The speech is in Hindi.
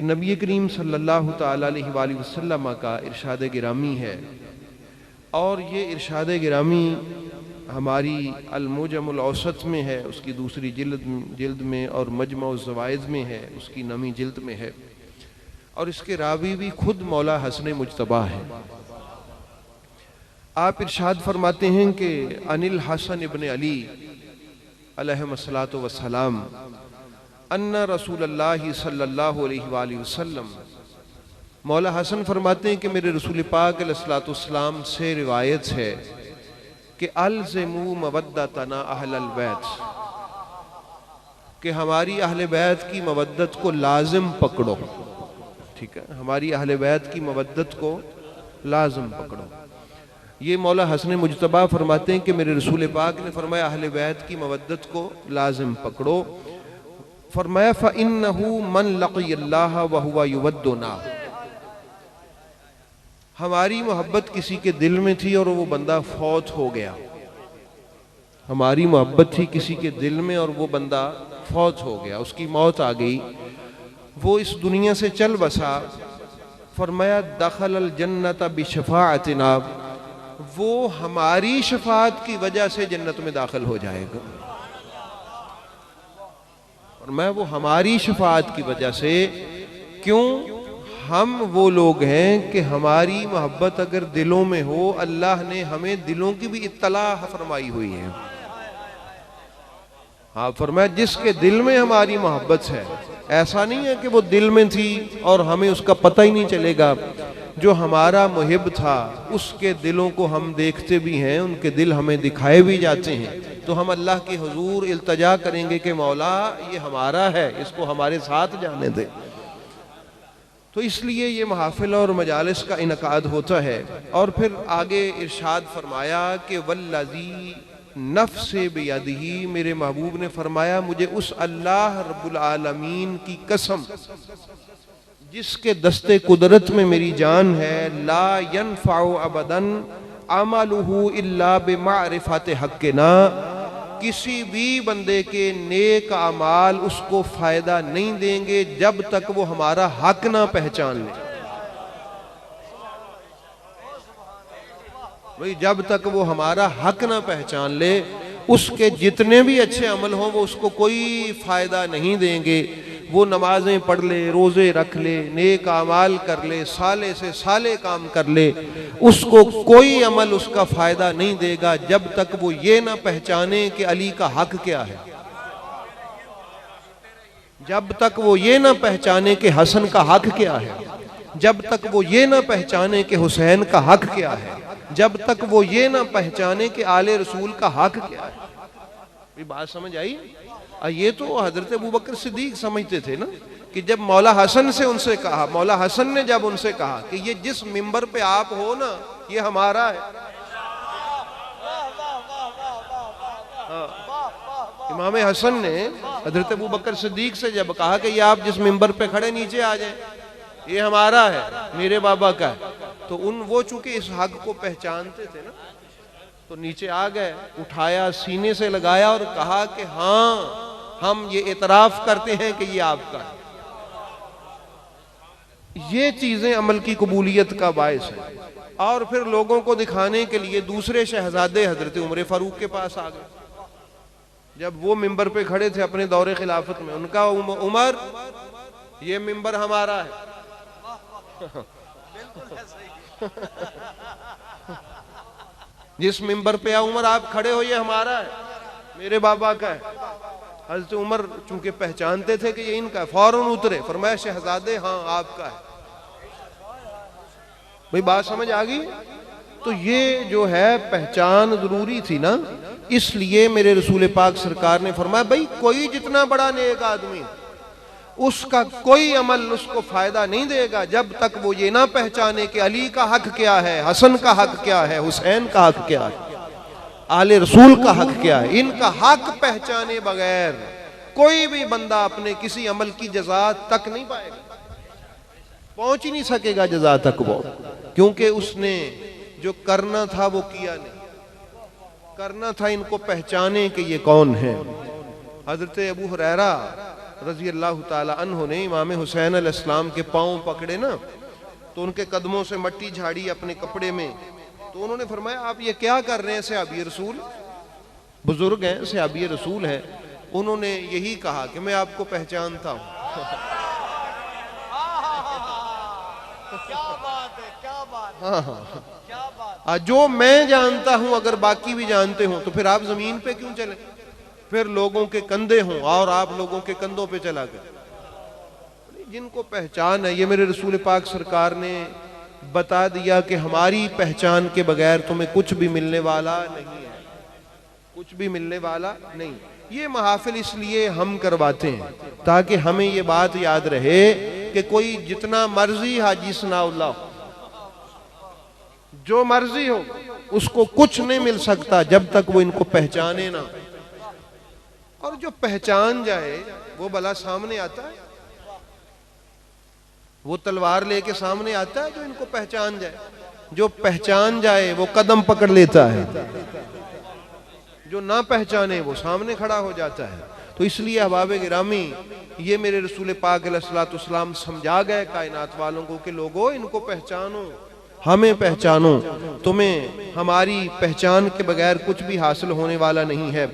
नबी करीम सल्लल्लाहु ताला अलैहि वसल्लम का इरशाद गिरामी है और ये इरशाद गिरामी हमारी अल-मुजमुल औसत में है, उसकी दूसरी जिल्द में, और मजमुअ ज़वाइद में है, उसकी नवी जिल्द में है। और इसके रावी भी खुद मौला हसन मुज्तबा है। आप इरशाद फरमाते हैं कि अनिल हसन इब्न अली अलैहिस्सलातु वस्सलाम अन्ना रसूलुल्लाह सल्लल्लाहु अलैहि वसल्लम, मौला हसन फरमाते हैं कि मेरे रसूल पाक अलैहिस्सलातु वस्सलाम से रिवायत है कि अल्ज़िमू मवद्दतना अहलल बैत, कि हमारी अहले बैत की मवद्दत को लाजिम पकड़ो। ठीक है, हमारी अहले बैत की मवद्दत को लाजिम पकड़ो। ये मौला हसन मुज्तबा फरमाते हैं कि मेरे रसूल पाक ने फरमाया अहले बैत की मवद्दत को लाजिम पकड़ो। फरमाया फ़इन्नहु मन लक़ियल्लाह व हुवा युवद्दुना, हमारी मोहब्बत किसी के दिल में थी और वो बंदा फौत हो गया। हमारी मोहब्बत थी किसी के दिल में और वो बंदा फौत हो गया, उसकी मौत आ गई, वो इस दुनिया से चल बसा। फरमाया दखलल जन्नत बिशफ़ाअतिना, वो हमारी शफाअत की वजह से जन्नत में दाखिल हो जाएगा। और मैं वो हमारी शफाअत की वजह से, क्यों? हम वो लोग हैं कि हमारी मोहब्बत अगर दिलों में हो, अल्लाह ने हमें दिलों की भी इत्तला फरमाई हुई है। हाँ, फरमाया जिसके दिल में हमारी मोहब्बत है, ऐसा नहीं है कि वो दिल में थी और हमें उसका पता ही नहीं चलेगा। जो हमारा मुहिब था उसके दिलों को हम देखते भी हैं, उनके दिल हमें दिखाए भी जाते हैं। तो हम अल्लाह के हुजूर इल्तजा करेंगे कि मौला ये हमारा है, इसको हमारे साथ जाने दे। तो इसलिए ये महफिल और मजालिस का इनकाद होता है। और फिर आगे इरशाद फरमाया कि वल्लज़ी नफ्से बियदिही, मेरे महबूब ने फरमाया मुझे उस अल्लाह रब्बुल आलमीन की कसम जिसके दस्ते कुदरत में मेरी जान है, ला यनफ़उ अबदन अमलुहु इल्ला बिमारिफत हक़्क़िना, किसी भी बंदे के नेक अमाल उसको फायदा नहीं देंगे जब तक वो हमारा हक ना पहचान ले। भाई जब तक वो हमारा हक ना पहचान ले, उसके जितने भी अच्छे अमल हों वो उसको कोई फायदा नहीं देंगे। वो नमाजें पढ़ ले, रोजे रख ले, नेक अमाल कर ले, साले से साले काम कर ले, उसको कोई अमल उसका फायदा नहीं देगा जब तक वो ये ना पहचाने कि अली का हक क्या है, जब तक वो ये ना पहचाने कि हसन का हक क्या है, जब तक वो ये ना पहचाने कि हुसैन का हक क्या है, जब तक वो ये ना पहचाने कि आले रसूल का हक क्या है। ये बात समझ आई? ये तो हजरत अबू बकर सिद्दीक समझते थे ना कि जब मौला हसन से उनसे कहा, मौला हसन ने जब उनसे कहा कि ये जिस मिंबर पे आप हो ना, ये हमारा है। इमाम हसन ने हजरत अबू बकर सिद्दीक से जब कहा कि ये आप जिस मिंबर पे खड़े नीचे आ जाए, ये हमारा है, मेरे बाबा का है, तो वो चूंकि इस हक को पहचानते थे ना, तो नीचे आ गए, उठाया, सीने से लगाया और कहा कि हाँ, हम ये इतराफ करते हैं कि ये आपका है। ये चीजें अमल की कबूलियत का बायस है। और फिर लोगों को दिखाने के लिए दूसरे शहजादे हजरत उमर फारूक के पास आ गए। जब वो मिंबर पे खड़े थे अपने दौरे खिलाफत में, उनका उमर ये मिंबर हमारा है। जिस मिंबर पे उमर आप खड़े हो, ये हमारा है, मेरे बाबा का है। हज़रत उमर चूंकि पहचानते थे कि ये इनका है, फौरन उतरे, फरमाया शहजादे हाँ आपका है। भाई बात समझ आ गई? तो ये जो है पहचान जरूरी थी ना, इसलिए मेरे रसूल पाक सरकार ने फरमाया भाई कोई जितना बड़ा नेक आदमी, उसका कोई अमल उसको फायदा नहीं देगा जब तक वो ये ना पहचाने कि अली का हक क्या है, हसन का हक क्या है, हुसैन का हक क्या है, आले रसूल का हक क्या है। इनका हक पहचाने बगैर कोई भी बंदा अपने किसी अमल की जज़ा तक नहीं पाएगा, पहुंच ही नहीं सकेगा जज़ा तक वो, क्योंकि उसने जो करना था वो किया नहीं। करना था इनको पहचाने कि ये कौन है। हजरत अबू हुरैरा रजी अल्लाह ताला अन्हु ने इमाम हुसैन अलैहिस्सलाम के पांव पकड़े ना, तो उनके कदमों से मट्टी झाड़ी अपने कपड़े में, तो उन्होंने फरमाया आप ये क्या कर रहे हैं सहाबी रसूल, बुजुर्ग हैं, सहाबी रसूल हैं। उन्होंने यही कहा कि मैं आपको पहचानता हूं। क्या बात है, क्या बात है, हाँ हाँ, क्या बात। जो मैं जानता हूं अगर बाकी भी जानते हो तो फिर आप जमीन पे क्यों चले, फिर लोगों के कंधे हों और आप लोगों के कंधों पे चला गए। जिनको पहचान है, ये मेरे रसूल पाक सरकार ने बता दिया कि हमारी पहचान के बगैर तुम्हें कुछ भी मिलने वाला नहीं है, कुछ भी मिलने वाला नहीं। ये महाफिल इसलिए हम करवाते हैं ताकि हमें ये बात याद रहे कि कोई जितना मर्जी हाजी सनाउल्लाह, जो मर्जी हो, उसको कुछ नहीं मिल सकता जब तक वो इनको पहचाने ना। और जो पहचान जाए वो भला सामने आता है, वो तलवार लेके सामने आता है जो इनको पहचान जाए। जो पहचान जाए वो कदम पकड़ लेता है, जो ना पहचाने वो सामने खड़ा हो जाता है। तो इसलिए अहबाब गिरामी, ये मेरे रसूल पाक अलैहिस्सलाम समझा गए कायनात वालों को कि लोगों इनको पहचानो, हमें पहचानो, तुम्हें हमारी पहचान के बगैर कुछ भी हासिल होने वाला नहीं है।